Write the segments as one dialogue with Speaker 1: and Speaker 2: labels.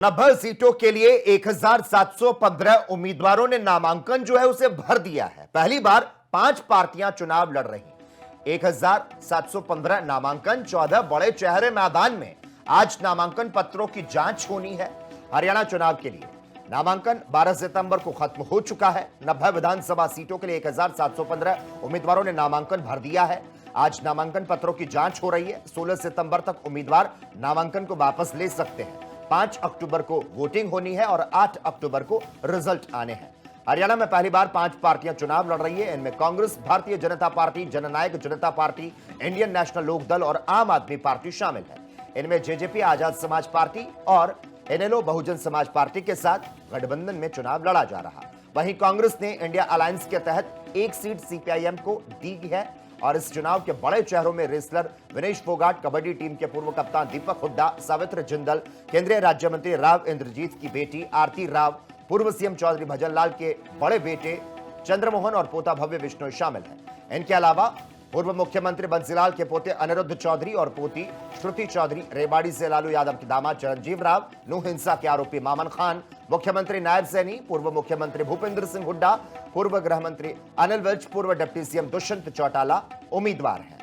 Speaker 1: 90 सीटों के लिए 1715 उम्मीदवारों ने नामांकन जो है उसे भर दिया है। पहली बार 5 पार्टियां चुनाव लड़ रही हैं। 1715 नामांकन, 14 बड़े चेहरे मैदान में। आज नामांकन पत्रों की जांच होनी है। हरियाणा चुनाव के लिए नामांकन 12 सितंबर को खत्म हो चुका है। 90 विधानसभा सीटों के लिए 1715 उम्मीदवारों ने नामांकन भर दिया है। आज नामांकन पत्रों की जांच हो रही है। 16 सितंबर तक उम्मीदवार नामांकन को वापस ले सकते हैं। 5 अक्टूबर को वोटिंग होनी है और 8 अक्टूबर को रिजल्ट आने हैं। हरियाणा में पहली बार 5 पार्टियां चुनाव लड़ रही है। इनमें कांग्रेस, भारतीय जनता पार्टी, जननायक जनता पार्टी, इंडियन नेशनल लोक दल और आम आदमी पार्टी शामिल है। इनमें जेजेपी, आजाद समाज पार्टी और एनएलओ बहुजन समाज पार्टी के साथ गठबंधन में चुनाव लड़ा जा रहा। वहीं कांग्रेस ने इंडिया अलायंस के तहत एक सीट सीपीआईएम को दी है और इस चुनाव के बड़े चेहरों में रेसलर विनेश फोगाट, कबड्डी टीम के पूर्व कप्तान दीपक हुड्डा, सावित्र जिंदल, केंद्रीय राज्य मंत्री राव इंद्रजीत की बेटी आरती राव, पूर्व सीएम चौधरी भजनलाल के बड़े बेटे चंद्रमोहन और पोता भव्य विष्णु शामिल हैं। इनके अलावा पूर्व मुख्यमंत्री बंसीलाल के पोते अनिरुद्ध चौधरी और पोती श्रुति चौधरी, रेवाड़ी से लालू यादव के दामाद चिरंजीव राव, नूह हिंसा के आरोपी मामन खान, मुख्यमंत्री नायब सैनी, पूर्व मुख्यमंत्री भूपेंद्र सिंह हुड्डा, पूर्व गृह मंत्री अनिल विज, पूर्व डिप्टी सीएम दुष्यंत चौटाला उम्मीदवार हैं।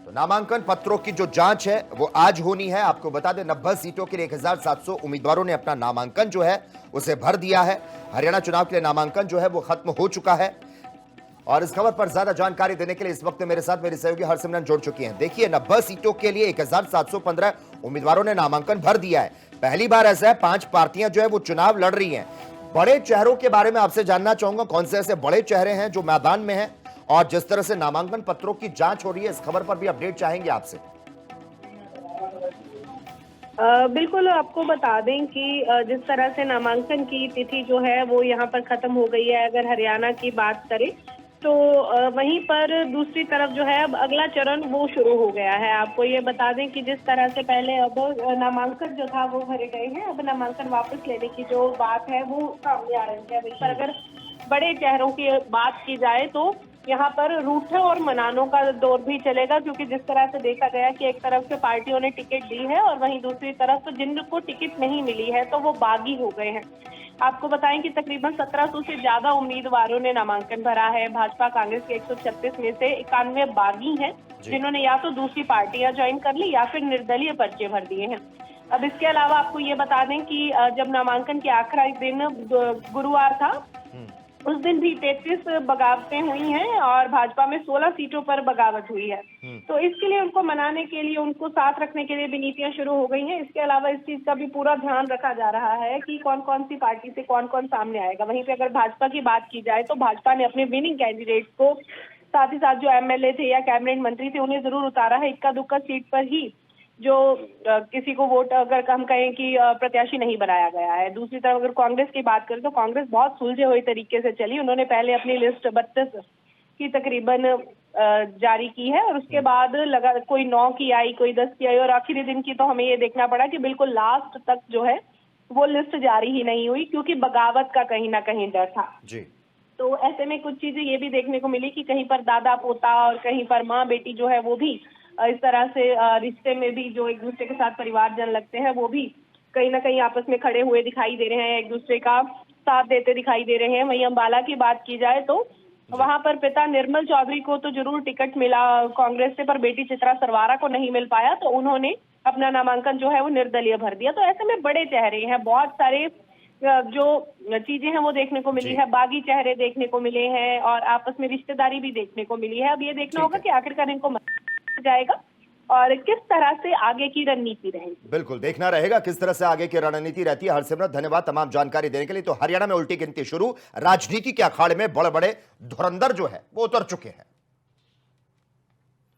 Speaker 1: तो नामांकन पत्रों की जो जांच है वो आज होनी है। आपको बता दें 90 सीटों के लिए 1700 उम्मीदवारों ने अपना नामांकन जो है उसे भर दिया है। हरियाणा चुनाव के लिए नामांकन जो है वो खत्म हो चुका है। और इस खबर पर ज्यादा जानकारी देने के लिए इस वक्त मेरे साथ मेरी सहयोगी हरसिमरन जुड़ चुकी हैं। देखिए, 90 सीटों के लिए 1715 उम्मीदवारों ने नामांकन भर दिया है। पहली बार ऐसा है 5 पार्टियां जो है वो चुनाव लड़ रही हैं। बड़े चेहरों के बारे में आपसे जानना चाहूंगा, कौन से ऐसे बड़े चेहरे हैं जो मैदान में हैं, और जिस तरह से नामांकन पत्रों की जांच हो रही है इस खबर पर भी अपडेट चाहेंगे आपसे।
Speaker 2: बिल्कुल, आपको बता दें कि जिस तरह से नामांकन की तिथि जो है वो यहाँ पर खत्म हो गई है। अगर हरियाणा की बात करें तो वहीं पर दूसरी तरफ जो है अब अगला चरण वो शुरू हो गया है। आपको ये बता दें कि जिस तरह से पहले अब नामांकन जो था वो भरे गए हैं, अब नामांकन वापस लेने की जो बात है वो सामने आ रही है। वहीं पर अगर बड़े चेहरों की बात की जाए तो यहाँ पर रूठे और मनानों का दौर भी चलेगा, क्योंकि जिस तरह से देखा गया कि एक तरफ से पार्टियों ने टिकट दी है और वहीं दूसरी तरफ तो जिनको टिकट नहीं मिली है तो वो बागी हो गए हैं। आपको बताएं कि तकरीबन 1700 से ज्यादा उम्मीदवारों ने नामांकन भरा है। भाजपा कांग्रेस के 136 में से 91 बागी हैं जिन्होंने या तो दूसरी पार्टियां ज्वाइन कर ली या फिर निर्दलीय पर्चे भर दिए हैं। अब इसके अलावा आपको ये बता दें कि जब नामांकन के आखिरी दिन गुरुवार था, उस दिन भी 33 बगावतें हुई हैं और भाजपा में 16 सीटों पर बगावत हुई है। तो इसके लिए उनको मनाने के लिए, उनको साथ रखने के लिए भी नीतियां शुरू हो गई हैं। इसके अलावा इस चीज का भी पूरा ध्यान रखा जा रहा है कि कौन कौन सी पार्टी से कौन कौन सामने आएगा। वहीं पे अगर भाजपा की बात की जाए तो भाजपा ने अपने विनिंग कैंडिडेट्स को, साथ ही साथ जो एमएलए थे या कैबिनेट मंत्री थे, उन्हें जरूर उतारा है। इक्का दुक्का सीट पर ही जो किसी को वोट, अगर हम कहें कि प्रत्याशी नहीं बनाया गया है। दूसरी तरफ अगर कांग्रेस की बात करें तो कांग्रेस बहुत सुलझे हुए तरीके से चली। उन्होंने पहले अपनी लिस्ट 32 की तकरीबन जारी की है और उसके बाद लगा कोई 9 की आई, कोई 10 की आई और आखिरी दिन की तो हमें ये देखना पड़ा कि बिल्कुल लास्ट तक जो है वो लिस्ट जारी ही नहीं हुई, क्योंकि बगावत का कहीं ना कहीं डर था जी। तो ऐसे में कुछ चीजें ये भी देखने को मिली कि कहीं पर दादा पोता और कहीं पर माँ बेटी जो है वो भी इस तरह से रिश्ते में भी जो एक दूसरे के साथ परिवारजन लगते हैं वो भी कहीं ना कहीं आपस में खड़े हुए दिखाई दे रहे हैं, एक दूसरे का साथ देते दिखाई दे रहे हैं। वहीं अंबाला की बात की जाए तो वहां पर पिता निर्मल चौधरी को तो जरूर टिकट मिला कांग्रेस से, पर बेटी चित्रा सरवारा को नहीं मिल पाया, तो उन्होंने अपना नामांकन जो है वो निर्दलीय भर दिया। तो ऐसे में बड़े चेहरे हैं, बहुत सारे जो चीजें हैं वो देखने को मिली है, बागी चेहरे देखने को मिले हैं और आपस में रिश्तेदारी भी देखने को मिली है। अब ये देखना होगा कि आखिरकार इनको जाएगा और किस तरह से आगे की रणनीति रहेगी।
Speaker 1: बिल्कुल देखना रहेगा किस तरह से आगे की रणनीति रहती है। हरसिमरत, धन्यवाद तमाम जानकारी देने के लिए। तो हरियाणा में उल्टी गिनती शुरू, राजनीति के अखाड़े में बड़े बड़े धुरंधर जो है वो उतर चुके हैं।